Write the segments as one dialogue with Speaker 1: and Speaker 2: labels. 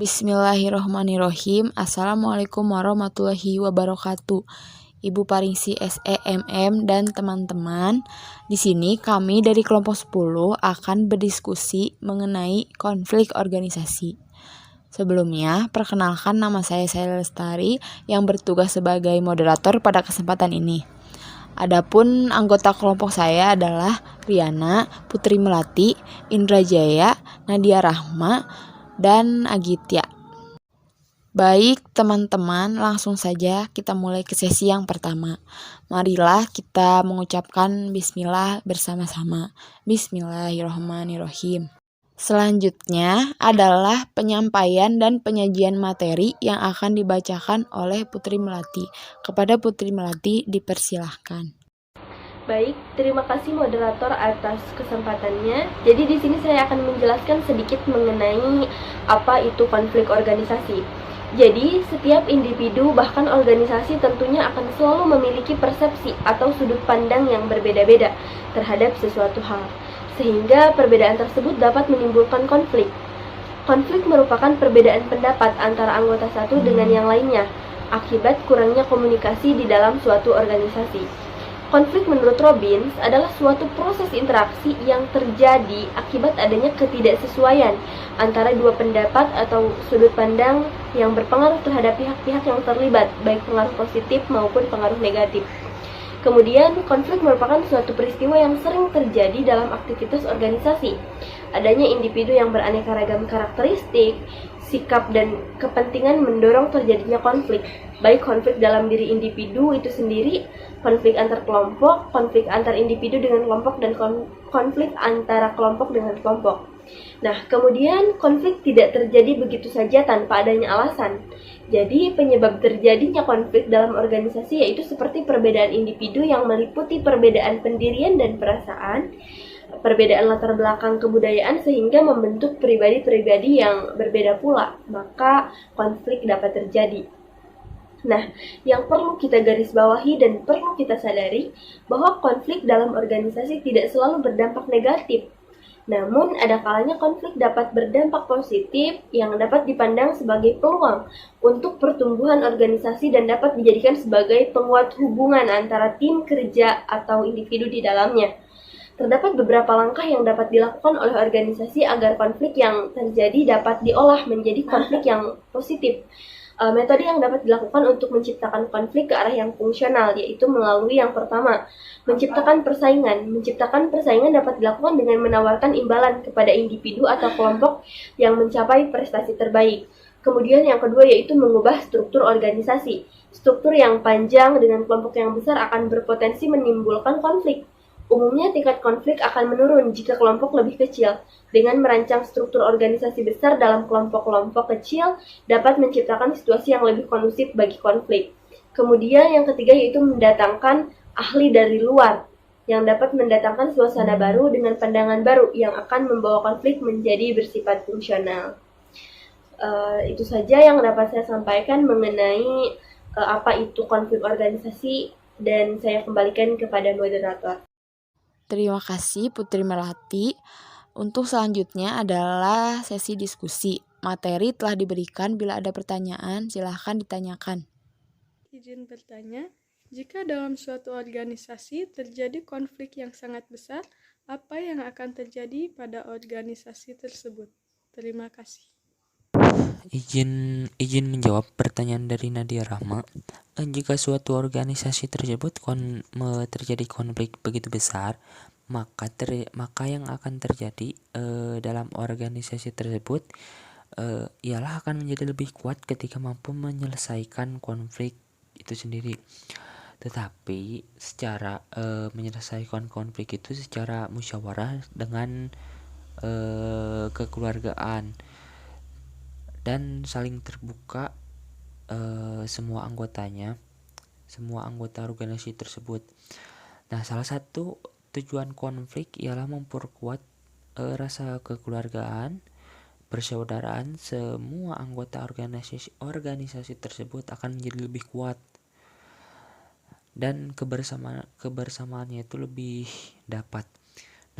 Speaker 1: Bismillahirrohmanirrohim. Assalamualaikum warahmatullahi wabarakatuh. Ibu Paringsi SEMM dan teman-teman, di sini kami dari kelompok 10 akan berdiskusi mengenai konflik organisasi. Sebelumnya, perkenalkan nama saya Lestari yang bertugas sebagai moderator pada kesempatan ini. Adapun anggota kelompok saya adalah Riana, Putri Melati, Indra Jaya, Nadia Rahma, dan Agitya. Baik teman-teman, langsung saja kita mulai ke sesi yang pertama. Marilah kita mengucapkan bismillah bersama-sama. Bismillahirrahmanirrahim. Selanjutnya adalah penyampaian dan penyajian materi yang akan dibacakan oleh Putri Melati. Kepada Putri Melati dipersilahkan.
Speaker 2: Baik, terima kasih moderator atas kesempatannya. Jadi di sini saya akan menjelaskan sedikit mengenai apa itu konflik organisasi. Jadi setiap individu bahkan organisasi tentunya akan selalu memiliki persepsi atau sudut pandang yang berbeda-beda terhadap sesuatu hal. Sehingga perbedaan tersebut dapat menimbulkan konflik. Konflik merupakan perbedaan pendapat antara anggota satu dengan yang lainnya akibat kurangnya komunikasi di dalam suatu organisasi. Konflik menurut Robbins adalah suatu proses interaksi yang terjadi akibat adanya ketidaksesuaian antara dua pendapat atau sudut pandang yang berpengaruh terhadap pihak-pihak yang terlibat, baik pengaruh positif maupun pengaruh negatif. Kemudian, konflik merupakan suatu peristiwa yang sering terjadi dalam aktivitas organisasi. Adanya individu yang beraneka ragam karakteristik, sikap, dan kepentingan mendorong terjadinya konflik, baik konflik dalam diri individu itu sendiri, konflik antar kelompok, konflik antar individu dengan kelompok, dan konflik antara kelompok dengan kelompok. Nah, kemudian konflik tidak terjadi begitu saja tanpa adanya alasan. Jadi, penyebab terjadinya konflik dalam organisasi yaitu seperti perbedaan individu yang meliputi perbedaan pendirian dan perasaan, perbedaan latar belakang kebudayaan sehingga membentuk pribadi-pribadi yang berbeda pula, maka konflik dapat terjadi. Nah, yang perlu kita garis bawahi dan perlu kita sadari bahwa konflik dalam organisasi tidak selalu berdampak negatif. Namun, ada kalanya konflik dapat berdampak positif yang dapat dipandang sebagai peluang untuk pertumbuhan organisasi dan dapat dijadikan sebagai penguat hubungan antara tim kerja atau individu di dalamnya. Terdapat beberapa langkah yang dapat dilakukan oleh organisasi agar konflik yang terjadi dapat diolah menjadi konflik yang positif. Metode yang dapat dilakukan untuk menciptakan konflik ke arah yang fungsional, yaitu melalui yang pertama, menciptakan persaingan. Menciptakan persaingan dapat dilakukan dengan menawarkan imbalan kepada individu atau kelompok yang mencapai prestasi terbaik. Kemudian yang kedua yaitu mengubah struktur organisasi. Struktur yang panjang dengan kelompok yang besar akan berpotensi menimbulkan konflik. Umumnya tingkat konflik akan menurun jika kelompok lebih kecil. Dengan merancang struktur organisasi besar dalam kelompok-kelompok kecil dapat menciptakan situasi yang lebih kondusif bagi konflik. Kemudian yang ketiga yaitu mendatangkan ahli dari luar yang dapat mendatangkan suasana baru dengan pandangan baru yang akan membawa konflik menjadi bersifat fungsional. Itu saja yang dapat saya sampaikan mengenai apa itu konflik organisasi dan saya kembalikan kepada moderator.
Speaker 1: Terima kasih Putri Melati. Untuk selanjutnya adalah sesi diskusi. Materi telah diberikan, bila ada pertanyaan silahkan ditanyakan.
Speaker 3: Izin bertanya, jika dalam suatu organisasi terjadi konflik yang sangat besar, apa yang akan terjadi pada organisasi tersebut? Terima kasih.
Speaker 4: Izin menjawab pertanyaan dari Nadia Rahma. Jika suatu organisasi tersebut terjadi konflik begitu besar, maka yang akan terjadi dalam organisasi tersebut ialah akan menjadi lebih kuat ketika mampu menyelesaikan konflik itu sendiri. Tetapi secara menyelesaikan konflik itu secara musyawarah dengan kekeluargaan dan saling terbuka semua anggota organisasi tersebut. Nah, salah satu tujuan konflik ialah memperkuat rasa kekeluargaan, persaudaraan. Semua anggota organisasi tersebut akan menjadi lebih kuat dan kebersamaannya itu lebih dapat.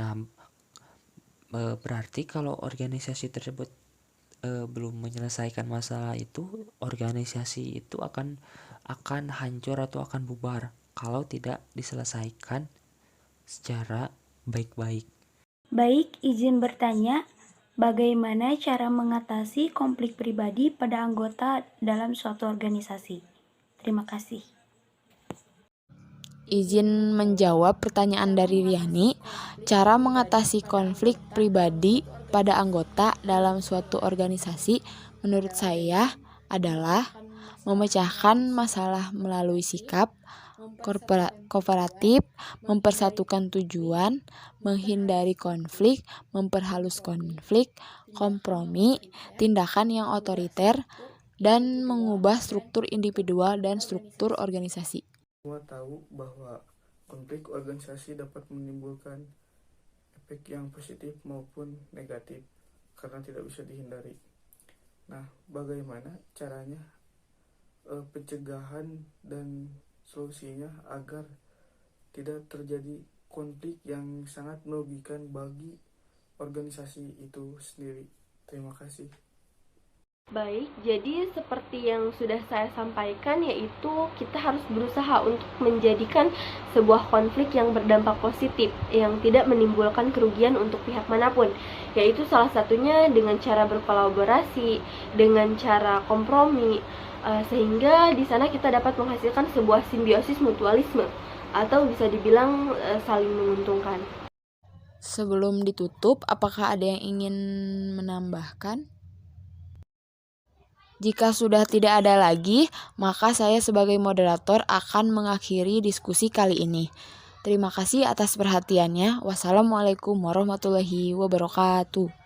Speaker 4: Nah, berarti kalau organisasi tersebut belum menyelesaikan masalah itu, organisasi itu akan hancur atau akan bubar kalau tidak diselesaikan secara baik-baik.
Speaker 5: Baik, izin bertanya, bagaimana cara mengatasi konflik pribadi pada anggota dalam suatu organisasi? Terima kasih.
Speaker 1: Izin menjawab pertanyaan dari Riani, cara mengatasi konflik pribadi pada anggota dalam suatu organisasi menurut saya adalah memecahkan masalah melalui sikap kooperatif, mempersatukan tujuan, menghindari konflik, memperhalus konflik, kompromi, tindakan yang otoriter, dan mengubah struktur individual dan struktur organisasi.
Speaker 6: Semua tahu bahwa konflik organisasi dapat menimbulkan efek yang positif maupun negatif karena tidak bisa dihindari. Nah, bagaimana caranya pencegahan dan solusinya agar tidak terjadi konflik yang sangat merugikan bagi organisasi itu sendiri? Terima kasih.
Speaker 2: Baik, jadi seperti yang sudah saya sampaikan, yaitu kita harus berusaha untuk menjadikan sebuah konflik yang berdampak positif, yang tidak menimbulkan kerugian untuk pihak manapun, yaitu salah satunya dengan cara berkolaborasi, dengan cara kompromi, sehingga di sana kita dapat menghasilkan sebuah simbiosis mutualisme, atau bisa dibilang saling menguntungkan.
Speaker 1: Sebelum ditutup, apakah ada yang ingin menambahkan? Jika sudah tidak ada lagi, maka saya sebagai moderator akan mengakhiri diskusi kali ini. Terima kasih atas perhatiannya. Wassalamualaikum warahmatullahi wabarakatuh.